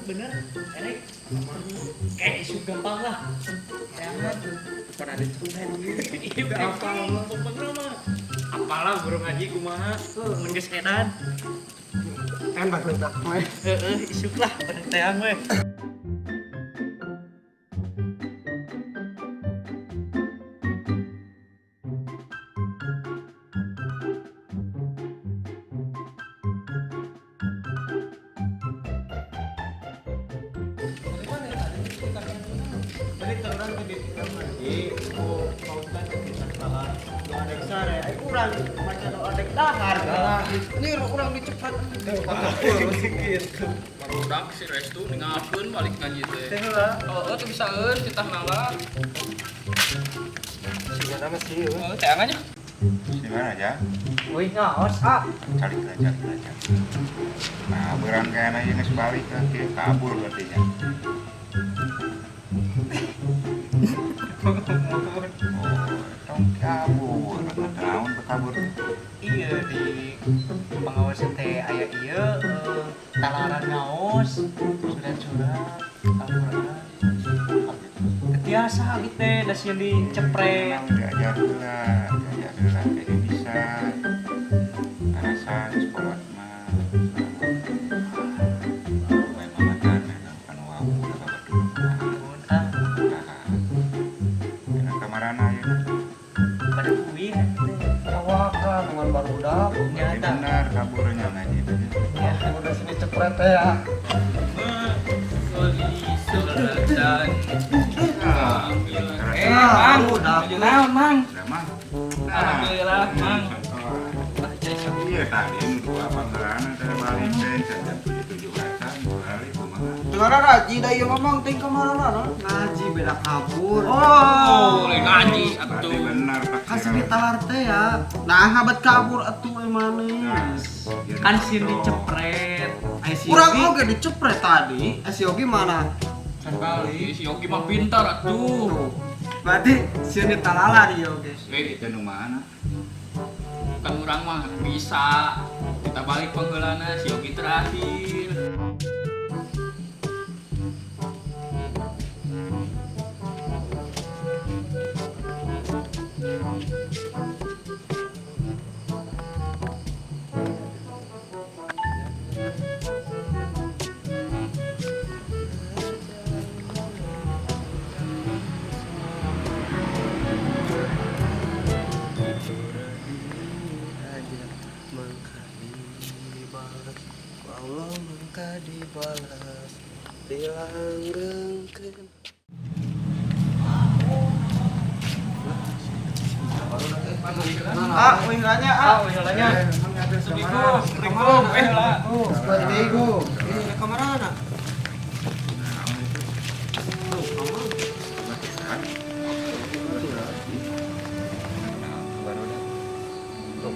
bener Erik kayak isu gampang lah jangan Pernah diceritain iya apa pokoknya mah apalah guru ngaji kumaha ngeus edan kan baru tak isuk lah teang we tadi terang ke didikan lagi pautan kita salah adek sare kurang macam adek dahar ini kurang dicepat gitu Barudak si Restu ninggalkeun balik ngaji teh. teh lah Oh, teu bisaeun citah nala. sigana masih Oh, teh aja. Gimana aja? wih ngaos Cari aja. Nah, berangkaian aja nges balik ke kabur berarti nya. Oh, tong kabur. Tahun kabur. iya di pengawas teh aya ieu talaran ngaos surat-surat Al-Qur'an biasa gitu teh da sieun dicepret Memang diajar lah kayak bisa. Alasan sekolah mah. Memang kan wau udah bapak dulu. ah Nah, kamarana ya. pada kuih awaka dengan barudak Berarti nyata benar kaburnya ngaji itu. ya udah sini cepret ya Dan Mang, udah naon, Mang? Udah mah. Alhamdulillah, Mang. Iya tadi dua panggilan ada balik teh saja 77 kali kumaha. dengar raji da ieu ngomong ting kamarana ngaji beda kabur Oh, lain ngaji Berarti atuh. benar kasih ditalar teh ya nah habat kabur atuh emane kan sieun dicepret aya si kurang Yogi oge dicepret tadi si Yogi mana Sekali si Yogi mah pintar atuh. tuh berarti sieun ditalala di Yogi itu nu mana? Kan urang mah bisa. Kita balik panggeulana si Yogi terakhir. Allah mangka dibalas dilanggengkeun wih nanya wih nanya. Assalamualaikum. Lah. Assalamualaikum. Ini kamarana?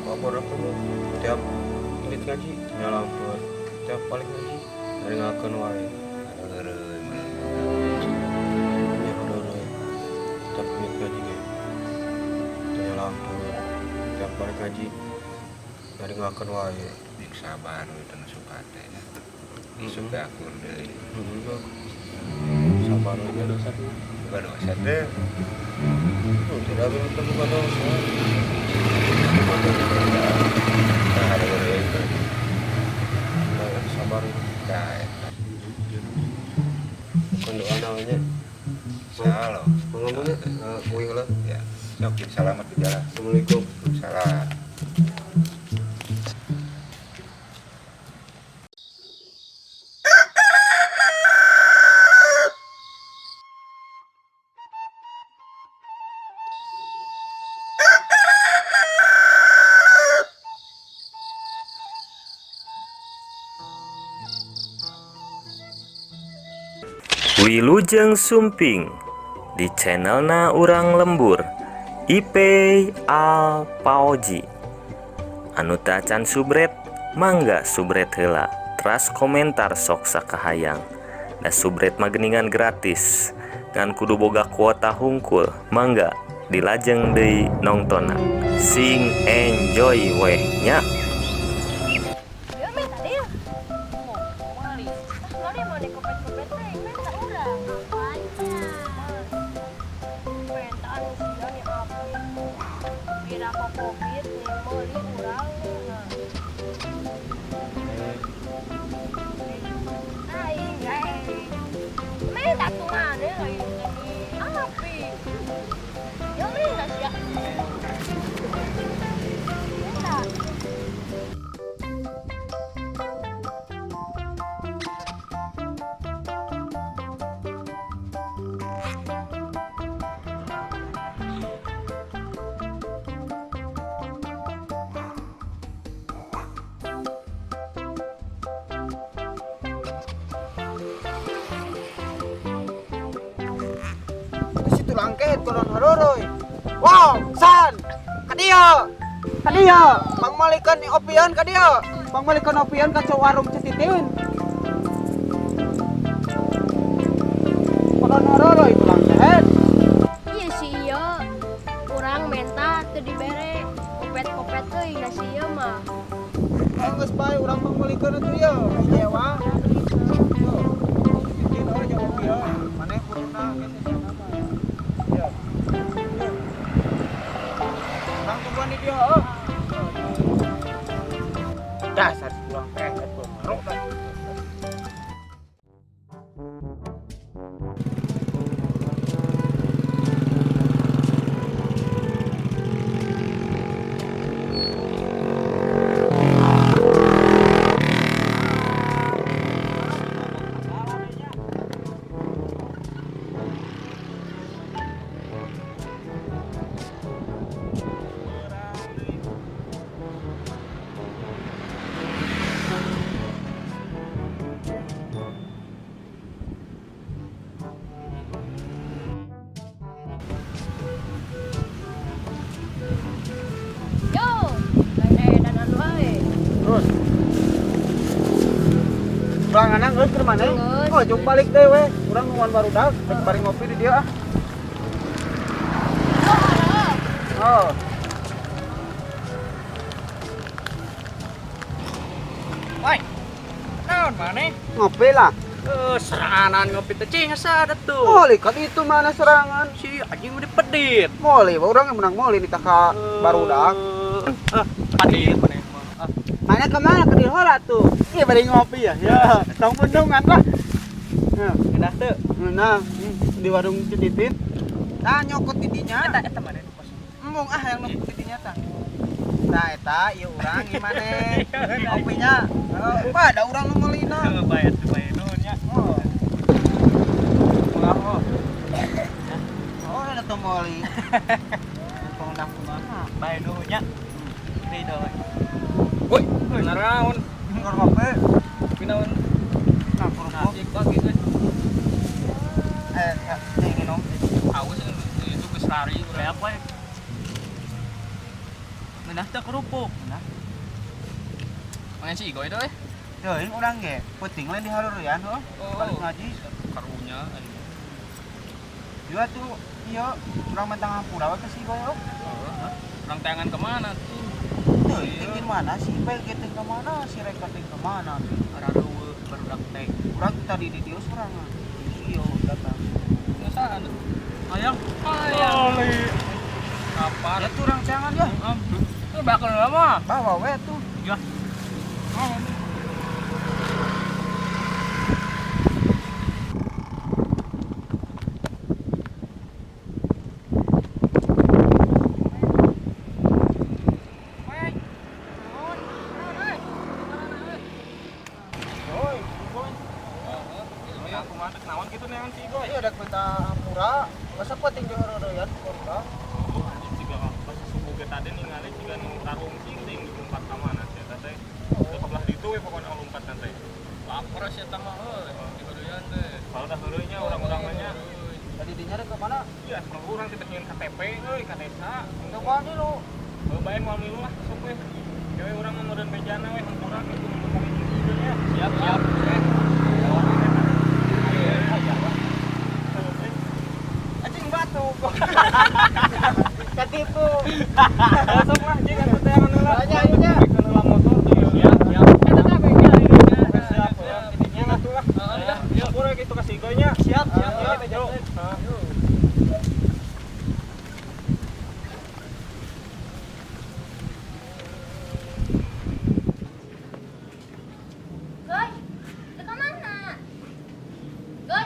Kabur aku tiap ini ngaji nyalampur tiap balik ngaji dari ngakeun wae ya udah tiap ini ngaji ge nyalampur tiap balik ngaji dari ngakeun wae Dik sabar itu nu suka teh. Suka akur deui. sabar aja dosa Bukan dosa teh. tidak bisa bukan dosa Nah, ada itu. sabar Nah, eta. bukan doa namanya Salah. ngomongnya kuing lah Ya. Sok selamat di jalan. Assalamualaikum Salam. Wilujeng Sumping di channelna Urang Lembur IP Al Paoji anu teu acan subret mangga subret heula teras komentar sok sakahayang da subret mageningan gratis ngan kudu boga kuota hungkul mangga dilajeng deui nongtonna sing enjoy weh nya. Ya, men, tadi ya. Oh, kemari. Mari mau dikopet-kopet teh, minta urang. Aja. Minta anu sia nih apa? Kira kok covid nih meuli urang nah. Aing gae. Minta tuh mana lagi ini? Api. Yo minta sia. Minta. Situ langket koron haroroy. Wow, san. Kadieu. Pangmalikan opian kadieu. Pangmalikan opian ka warung cetitin. Koron haroroy itu langket. Iya sih iya. Kurang menta teu dibere. Kopet-kopet teuing da si ieu mah. Geus bae urang pangmalikan atuh ya. Nyewa. Cetitin orang jeung opian. Maneh kuruna gitu sana mah. Ya. Urang tungguan di dia. Dasar pulang kehet maruk dah. Yo, lain dan anu ae. Terus urang anak geus keur maneh? Geus. Oh, jom balik deui we. Urang nuan barudak, geus bari ngopi di dia ah. Oh. Woi. Naon maneh? Ngopi lah. Serangan ngopi teh cing asa ada tuh. Moli kan itu mana serangan? Si anjing udah pedit. Moli, urang yang menang moli nikah ka barudak. Pedit maneh mah. Mana kemana ke di heula tuh? Iya bari ngopi ya. Ya, tong bendungan lah. Nah, Enak teu. nah, di warung Cetitin. Nah, nyokot di dinya. Eta maneh nu pas. Embung ah yang nyokot di dinya tah. Nah, eta ieu urang gimana? Ngopinya. Apa ada urang nu meulina? Bayar nuhun nya. Oh. Oh, ada tuh moli. Pengundang kumaha? Bayar nuhun nya. Ridho we. Woi, naraon? Ngor ngopi. Pinaon? Nah, kurang Asik banget we. nih minum. Awas itu geus lari Kayak apa ya? Menah teh kerupuk. Menah. mangan si Igoy doy. Teuing urang ge, penting lain di hareurean heuh. Balik ngaji. Karunya Juga tuh iya urang mentang hampura we ka si Goy heuh. orang tangan kemana tuh? Teuing tingin mana si Pel geting ke mana, si Rek geting ke mana. Rareuwe barudak teh. Urang tadi di dieu sorangan. Iya datang. Ngasaan? Ayang. Oli. Kapan? Ya tuh urang jangan ya. Itu bakal lama. Bawa we tuh. Ya. Goy, Aku mah naon kitu neangan si Igoy. iya dak minta hampura. Masa penting di hareurean korba. Jika pas subuh ge tadi ningali jika nu tarung cing ting lompat ka mana eta teh. Teu kebelah ditu we pokona lompat teh. Lapar sih eta mah heuh. Di baduyan teh. Kalau dah heureuy nya urang-urang nya. Tadi dinya rek ke mana? Iya, perlu urang kita nyieun KTP euy ka desa. Teu wani lu. Heuh bae moal milu lah sok we. Gawe urang mah meureun bejana we hampura kitu nu mau ngijieun ya. Siap, siap. Anjing batu. Katipu. Sok lah jeung atuh teh anu lah. Banyak nya. Kana motor tuh. Siap, siap. Eta teh bengkel ini. Siap, siap. Nya atuh lah. itu kasih goynya. Siap. Yuk. Goy, lu kemana? Goy,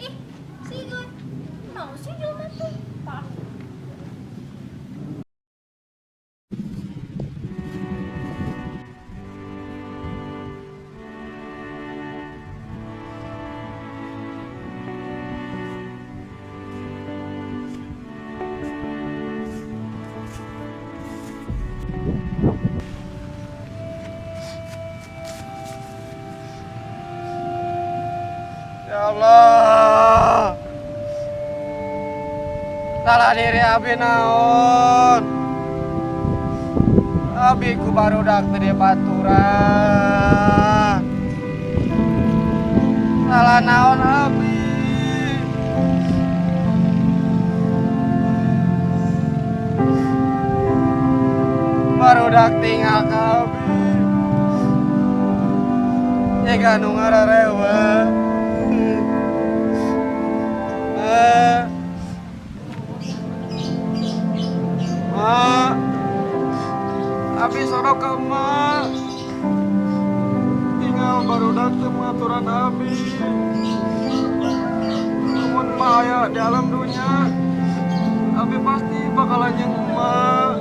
ih, si Goy, mau sih jelma tuh, Pak. Ya Allah. Salah diri abi naon. Abi ku baru dak tadi baturan. Salah naon abi. Baru dak tinggal ke abi. Jika nu ngararewa. Ma, abi sorok ke ma. Tinggal baru datang pengaturan abi. Namun ma aya di alam dunia, abi pasti bakalan yang ma.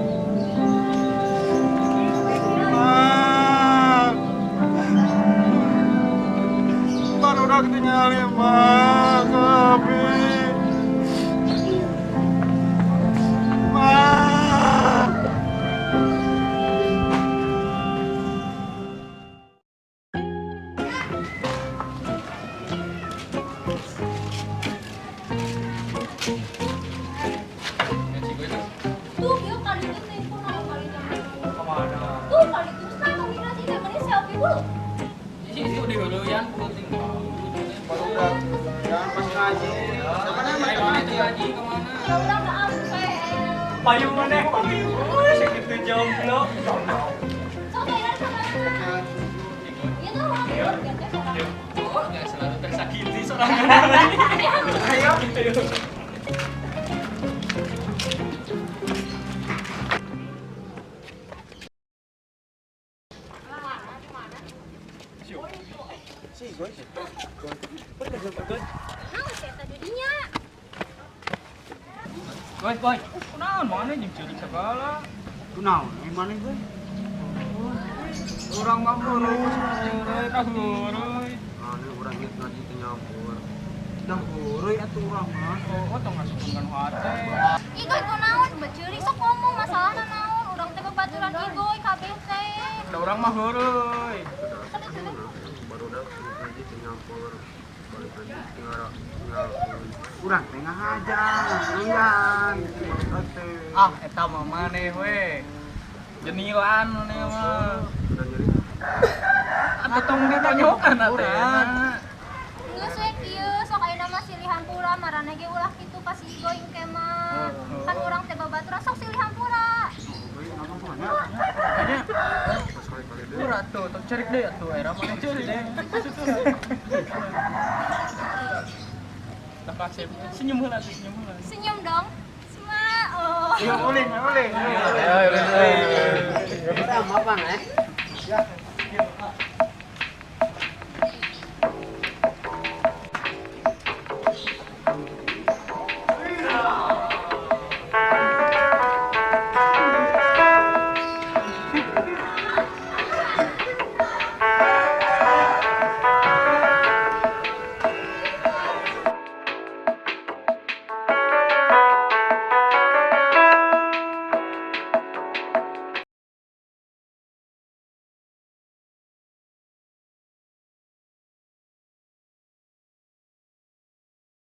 Baru dak tinggal ma ke abi. Tuh, yuk kali itu telepon aku kali itu. Tuh, kali itu sama Mira sih, temennya selfie dulu. Ini udah dulu yang penting. Baru dak, jangan pas ngaji. Mana itu ngaji kemana? Ya udah nggak sampai. Payung mana? Payung. Segitu jomblo. So, kayaknya sama mana? Iya tuh, orang biar sama. Oh, nggak selalu tersakiti seorang. Ayo. Nah, saya tadinya. Goy. Kunaon mana jeung ceurik segala. Kunaon? Gimana gue? Urang mah heureui ka heureui. Anu urang geus ngaji teh nyampur. Dah heureui atuh urang mah. Oh, tong ngasupkeun hate. Igoy kunaon? Baceurik sok ngomong masalahna naon? Urang teh babaturan igoy kabeh teh. Da urang mah heureui. Baru dah ngaji teh nyampur. Balik lagi tinggal urang teh ngahajang, nunggan. Ah, eta mah maneh we. Jenilan maneh mah. Udah nyeri. Atuh tong ditonyokan atena. Geus we kieu sok ayeuna mah silih hampura marane ge ulah kitu pas igoy engke mah. Kan urang teh babaturan sok silih hampura. Kayaknya murah tuh, cerik deh atuh era mana cerik deh. Tak kasih senyum heula tuh, senyum heula. Senyum dong. Sma. Oh. Ulin. Ayo, Udah mapan, eh? Ya.